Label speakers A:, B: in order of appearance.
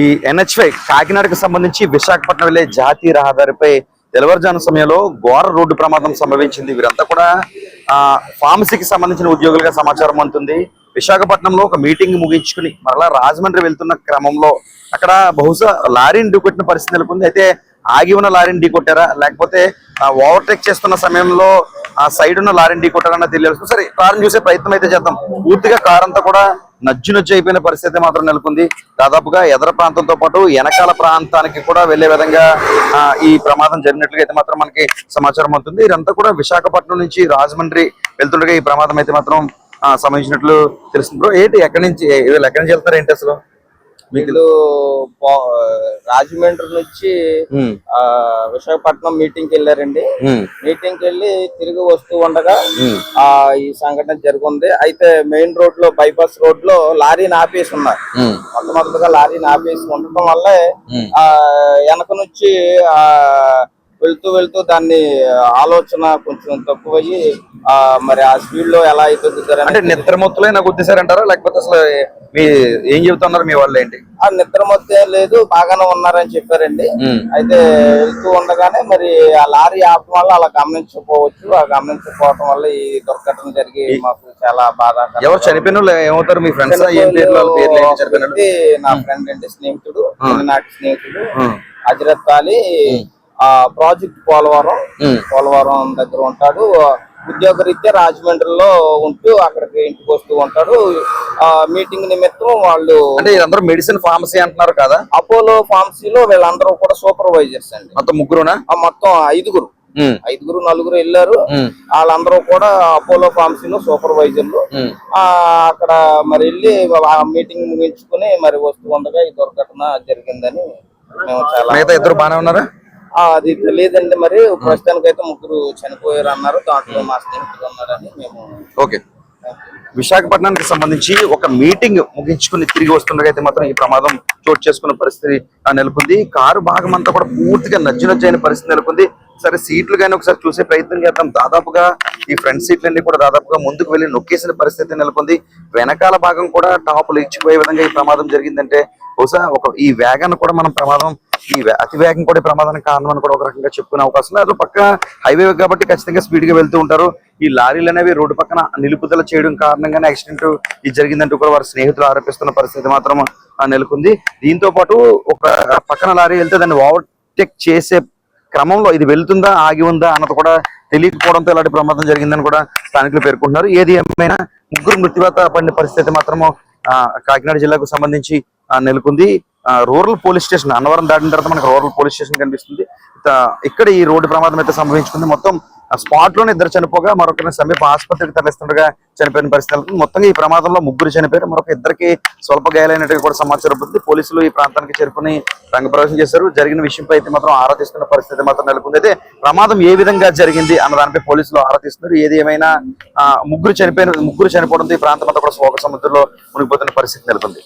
A: ఈ NH5 కాకినాడకు సంబంధించి విశాఖపట్నం వెళ్లే జాతీయ రహదారిపై తెల్లవారుజాము సమయంలో ఘోర రోడ్డు ప్రమాదం సంభవించింది. వీరంతా కూడా ఫార్మసీకి సంబంధించిన ఉద్యోగులుగా సమాచారం అందుతుంది. విశాఖపట్నంలో ఒక మీటింగ్ ముగించుకుని మరలా రాజమండ్రి వెళ్తున్న క్రమంలో అక్కడ బహుశా లారీని ఢీకొట్టిన పరిస్థితి నెలకొంది. అయితే ఆగి ఉన్న లారీని ఢీకొట్టారా లేకపోతే ఓవర్టేక్ చేస్తున్న సమయంలో ఆ సైడ్ ఉన్న లారీని ఢీకొట్టారన్న తెలియాల్సి. సరే, కారుని చూసే ప్రయత్నం అయితే చేద్దాం. పూర్తిగా కారు అంతా కూడా నజ్జు అయిపోయిన పరిస్థితి మాత్రం నెలకొంది. దాదాపుగా ఎదర ప్రాంతంతో పాటు వెనకాల ప్రాంతానికి కూడా వెళ్లే విధంగా ఈ ప్రమాదం జరిగినట్లుగా అయితే మాత్రం మనకి సమాచారం అవుతుంది. ఇదంతా కూడా విశాఖపట్నం నుంచి రాజమండ్రి వెళ్తుండగా ఈ ప్రమాదం అయితే మాత్రం సంభవించినట్లు తెలుస్తుంది. బ్రో, ఏంటి ఎక్కడి నుంచి వెళ్తారు ఏంటి అసలు?
B: వీళ్ళు రాజమండ్రి నుంచి విశాఖపట్నం మీటింగ్ కి వెళ్ళారండి. మీటింగ్ కి వెళ్ళి తిరిగి వస్తూ ఉండగా ఈ సంఘటన జరుగుంది. అయితే మెయిన్ రోడ్ లో, బైపాస్ రోడ్ లో లారీని ఆపేసి ఉన్నారు. మొట్టమొదటిగా లారీని ఆపేసి ఉండటం వల్ల వెనక నుంచి వెళ్తూ దాన్ని ఆలోచన కొంచెం తక్కువయ్యి మరి ఆ స్పీడ్ లో ఎలా అయితే
A: అంటే నిద్ర మొత్తంలో నాకు గుర్తిస్తారంటారా లేకపోతే అసలు మీ ఏం చెబుతున్నారు మీ వాళ్ళు ఏంటి?
B: ఆ నిద్ర మొత్తం లేదు, బాగానే ఉన్నారని చెప్పారండి. అయితే వెళ్తూ ఉండగానే మరి ఆ లారీ ఆపడం వల్ల అలా గమనించకపోవచ్చు. ఆ గమనించకపోవడం వల్ల ఈ దుర్ఘటన జరిగి మాకు చాలా బాధ.
A: ఎవరు చనిపోయిన వాళ్ళు ఏమవుతారు? మీ ఫ్రెండ్స్?
B: నా ఫ్రెండ్ అండి, స్నేహితుడు, నాటి స్నేహితుడు హజరత్ అలీ. ప్రాజెక్ట్ పోలవరం దగ్గర ఉంటాడు. ఉద్యోగ రీత్యా రాజమండ్రిలో ఉంటూ అక్కడికి ఇంటికి వస్తూ ఉంటాడు. మీటింగ్ నిమిత్తం వాళ్ళు
A: అంటే అందరూ మెడిసిన్ ఫార్మసీ అంటున్నారు కదా,
B: అపోలో ఫార్మసీలో వీళ్ళందరూ కూడా సూపర్వైజర్స్ అండి.
A: మొత్తం ముగ్గురునా?
B: మొత్తం ఐదుగురు నలుగురు వెళ్ళారు. వాళ్ళందరూ కూడా అపోలో ఫార్మసీలో సూపర్వైజర్లు. అక్కడ మరి వెళ్ళి ఆ మీటింగ్ ముగించుకుని మరి వస్తూ ఉండగా ఈ దుర్ఘటన జరిగిందని మేము చాలా.
A: ఇద్దరు బాగానే ఉన్నారా?
B: అది తెలియదండి. మరి ప్రస్తుతానికి అయితే ముగ్గురు చనిపోయారు అన్నారు. దాంట్లో మా స్నేహితులు ఉన్నారని మేము.
A: ఓకే, విశాఖపట్నానికి సంబంధించి ఒక మీటింగ్ ముగించుకుని తిరిగి వస్తుండగా అయితే మాత్రం ఈ ప్రమాదం చోటు చేసుకున్న పరిస్థితి నెలకొంది. కారు భాగం అంతా కూడా పూర్తిగా నజ్జైన పరిస్థితి నెలకొంది. సరే, సీట్లు కానీ ఒకసారి చూసే ప్రయత్నం చేద్దాం. దాదాపుగా ఈ ఫ్రంట్ సీట్లన్నీ కూడా దాదాపుగా ముందుకు వెళ్లి నొక్కేసిన పరిస్థితి నెలకొంది. వెనకాల భాగం కూడా టాపులు ఇచ్చిపోయే విధంగా ఈ ప్రమాదం జరిగిందంటే బహుశా ఈ వేగాన్ని కూడా మనం అతి వేగం కూడా ప్రమాదానికి కారణం అని కూడా ఒక రకంగా చెప్పుకునే అవకాశం. అది పక్క హైవే కాబట్టి ఖచ్చితంగా స్పీడ్ గా వెళ్తూ ఉంటారు. ఈ లారీలు అనేవి రోడ్డు పక్కన నిలుపుదల చేయడం కారణంగానే యాక్సిడెంట్ ఇది జరిగిందంటూ కూడా వారి స్నేహితులు ఆరోపిస్తున్న పరిస్థితి మాత్రం నెలకొంది. దీంతో పాటు ఒక పక్కన లారీ వెళ్తే దాన్ని ఓవర్టేక్ చేసే క్రమంలో ఇది వెళ్తుందా ఆగి ఉందా అన్నది కూడా తెలియకపోవడంతో ఇలాంటి ప్రమాదం జరిగిందని కూడా స్థానికులు పేర్కొంటున్నారు. ఏది ఏమైనా ముగ్గురు మృత్యువాత పడిన పరిస్థితి మాత్రము కాకినాడ జిల్లాకు సంబంధించి నెలకొంది. రూరల్ పోలీస్ స్టేషన్ అన్నవరం దాటిన తర్వాత మనకు రూరల్ పోలీస్ స్టేషన్ కనిపిస్తుంది. ఇక్కడ ఈ రోడ్డు ప్రమాదం అయితే సంభవించుకుంది. మొత్తం స్పాట్ లోనే ఇద్దరు చనిపోగా మరొకరిని సమీప ఆసుపత్రికి తరలిస్తుండగా చనిపోయిన పరిస్థితి. మొత్తంగా ఈ ప్రమాదంలో ముగ్గురు చనిపోయారు, మరొక ఇద్దరికి స్వల్ప గాయాలైనట్టుగా కూడా సమాచారం ఉంది. పోలీసులు ఈ ప్రాంతానికి చేరుకుని రంగప్రవేశం చేశారు. జరిగిన విషయంపై అయితే మాత్రం ఆరా తీస్తున్న పరిస్థితి మాత్రం నెలకొంది. అయితే ప్రమాదం ఏ విధంగా జరిగింది అన్న దానిపై పోలీసులు ఆరా తీస్తున్నారు. ఏది ఏమైనా ముగ్గురు చనిపోవడంతో ఈ ప్రాంతం అంతా కూడా శోక సముద్రంలో మునిగిపోతున్న పరిస్థితి నెలకొంది.